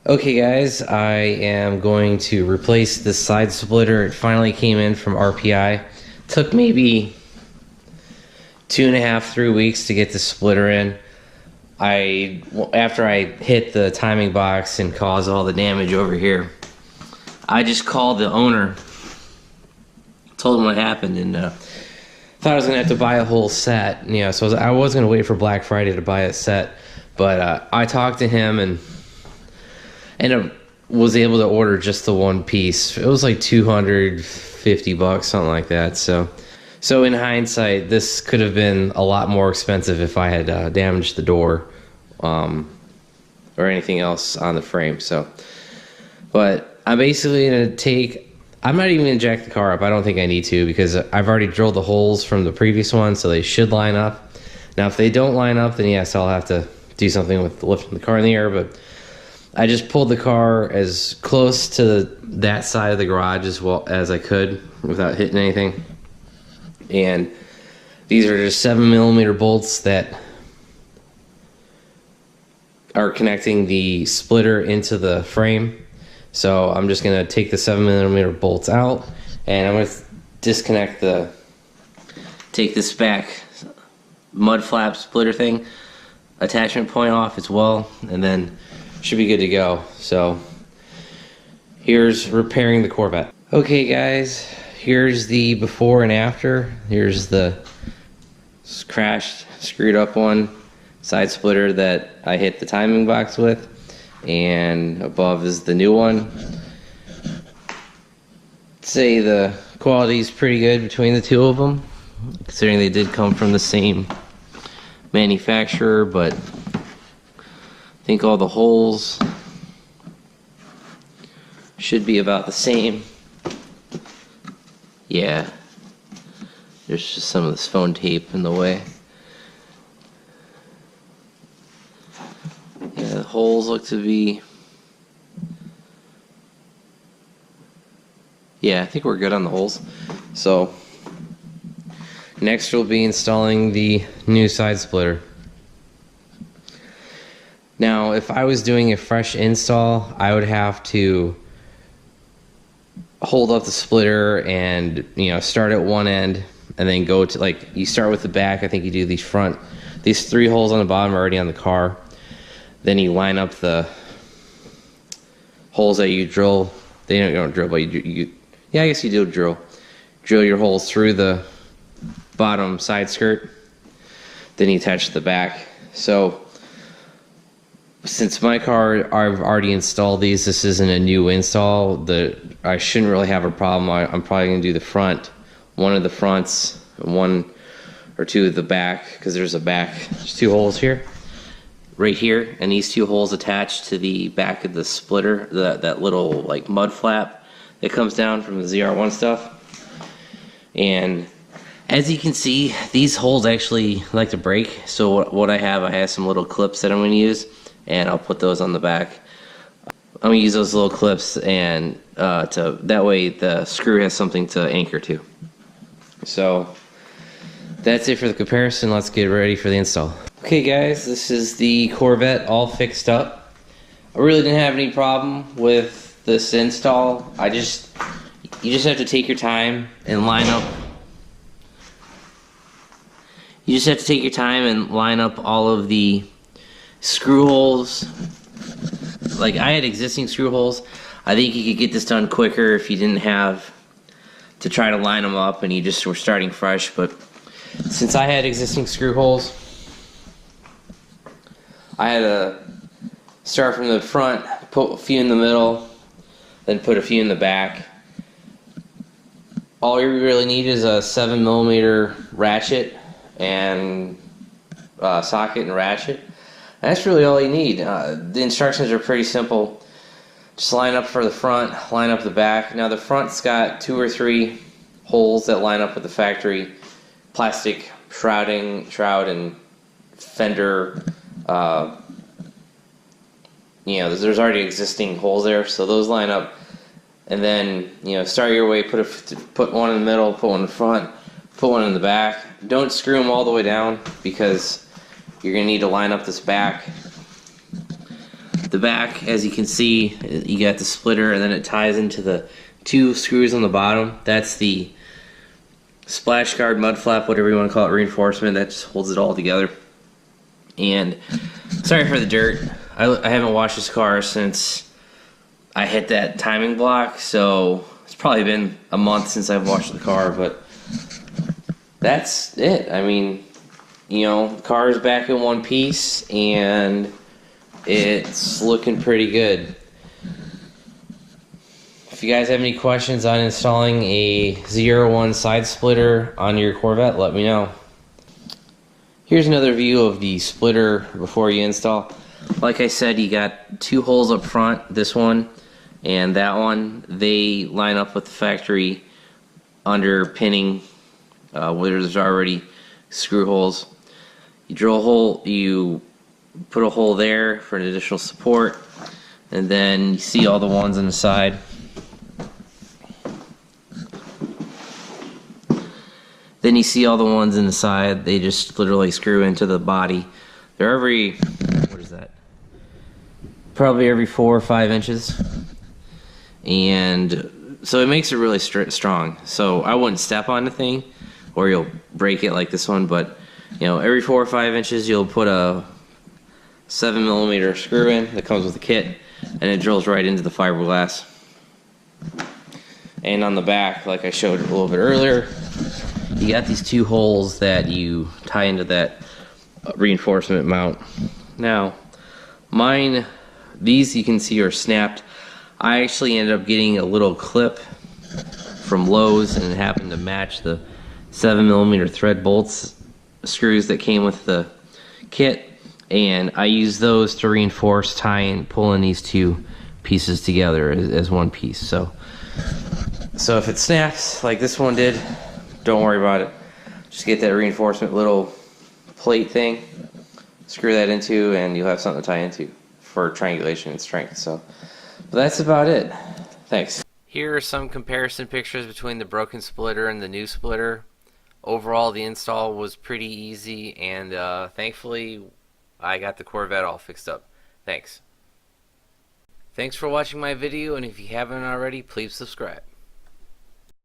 Okay guys, I am going to replace this side splitter. It finally came in from RPI. Took maybe 2.5, 3 weeks to get the splitter in. After I hit the timing box and caused all the damage over here, I just called the owner, told him what happened, and thought I was gonna have to buy a whole set. You know, so I was gonna wait for Black Friday to buy a set, but I talked to him and was able to order just the one piece. It was like $250, something like that. So in hindsight, this could have been a lot more expensive if I had damaged the door or anything else on the frame. But I'm basically gonna I'm not even gonna jack the car up. I don't think I need to, because I've already drilled the holes from the previous one, so they should line up. Now, if they don't line up, then yes, I'll have to do something with lifting the car in the air, but I just pulled the car as close to that side of the garage as well as I could without hitting anything. And these are just 7mm bolts that are connecting the splitter into the frame. So I'm just gonna take the 7mm bolts out, and I'm gonna take this back mud flap splitter thing, attachment point off as well, and then should be good to go. So here's repairing the Corvette. Okay guys, here's the before and after. Here's the crashed, screwed up one side splitter that I hit the timing box with, and above is the new one. I'd say the quality is pretty good between the two of them, considering they did come from the same manufacturer, but I think all the holes should be about the same. Yeah, there's just some of this phone tape in the way. Yeah, the holes look to be... Yeah, I think we're good on the holes. So next we'll be installing the new side splitter. Now, if I was doing a fresh install, I would have to hold up the splitter and, you know, start at one end and then go to, like, you start with the back. I think you do these 3 holes on the bottom are already on the car. Then you line up the holes that you drill. You don't drill, but yeah, I guess you do drill your holes through the bottom side skirt. Then you attach the back. So since my car, I've already installed these, this isn't a new install, I shouldn't really have a problem. I'm probably going to do the front, one of the fronts, one or two of the back, because there's 2 holes here, right here, and these 2 holes attached to the back of the splitter, that little like mud flap that comes down from the ZR1 stuff. And as you can see, these holes actually like to break, so what I have some little clips that I'm going to use, and I'll put those on the back. I'm gonna use those little clips, and that way the screw has something to anchor to. So that's it for the comparison. Let's get ready for the install. Okay guys, this is the Corvette all fixed up. I really didn't have any problem with this install. You just have to take your time and line up. You just have to take your time and line up all of the screw holes. Like, I had existing screw holes. I think you could get this done quicker if you didn't have to try to line them up and you just were starting fresh. But since I had existing screw holes, I had to start from the front, put a few in the middle, then put a few in the back. All you really need is a 7mm ratchet and socket and ratchet. That's really all you need. The instructions are pretty simple. Just line up for the front, line up the back. Now the front's got 2 or 3 holes that line up with the factory plastic shroud and fender. You know, there's already existing holes there, so those line up. And then, you know, start your way. Put one in the middle, put one in the front, put one in the back. Don't screw them all the way down, because you're going to need to line up this back. The back, as you can see, you got the splitter, and then it ties into the 2 screws on the bottom. That's the splash guard, mud flap, whatever you want to call it, reinforcement that just holds it all together. And sorry for the dirt. I haven't washed this car since I hit that timing block, so it's probably been a month since I've washed the car, but that's it. I mean, you know, the car is back in one piece and it's looking pretty good. If you guys have any questions on installing a ZR1 side splitter on your Corvette, let me know. Here's another view of the splitter before you install. Like I said, you got 2 holes up front, this one and that one. They line up with the factory underpinning where there's already screw holes. You drill a hole, you put a hole there for an additional support, and then you see all the ones on the side. Then you see all the ones in the side, they just literally screw into the body. They're every, what is that? Probably every 4 or 5 inches. And so it makes it really strong. So I wouldn't step on the thing or you'll break it like this one, but you know, every 4 or 5 inches you'll put a 7mm screw in that comes with the kit, and it drills right into the fiberglass. And on the back, like I showed a little bit earlier, you got these 2 holes that you tie into that reinforcement mount. Now, mine, these you can see are snapped. I actually ended up getting a little clip from Lowe's, and it happened to match the 7mm thread bolts screws that came with the kit, and I used those to reinforce tying, pulling these 2 pieces together as one piece. So if it snaps like this one did, don't worry about it. Just get that reinforcement little plate thing, screw that into, and you'll have something to tie into for triangulation and strength. So that's about it. Thanks. Here are some comparison pictures between the broken splitter and the new splitter. Overall, the install was pretty easy, and thankfully I got the Corvette all fixed up. Thanks. Thanks for watching my video, and if you haven't already, please subscribe.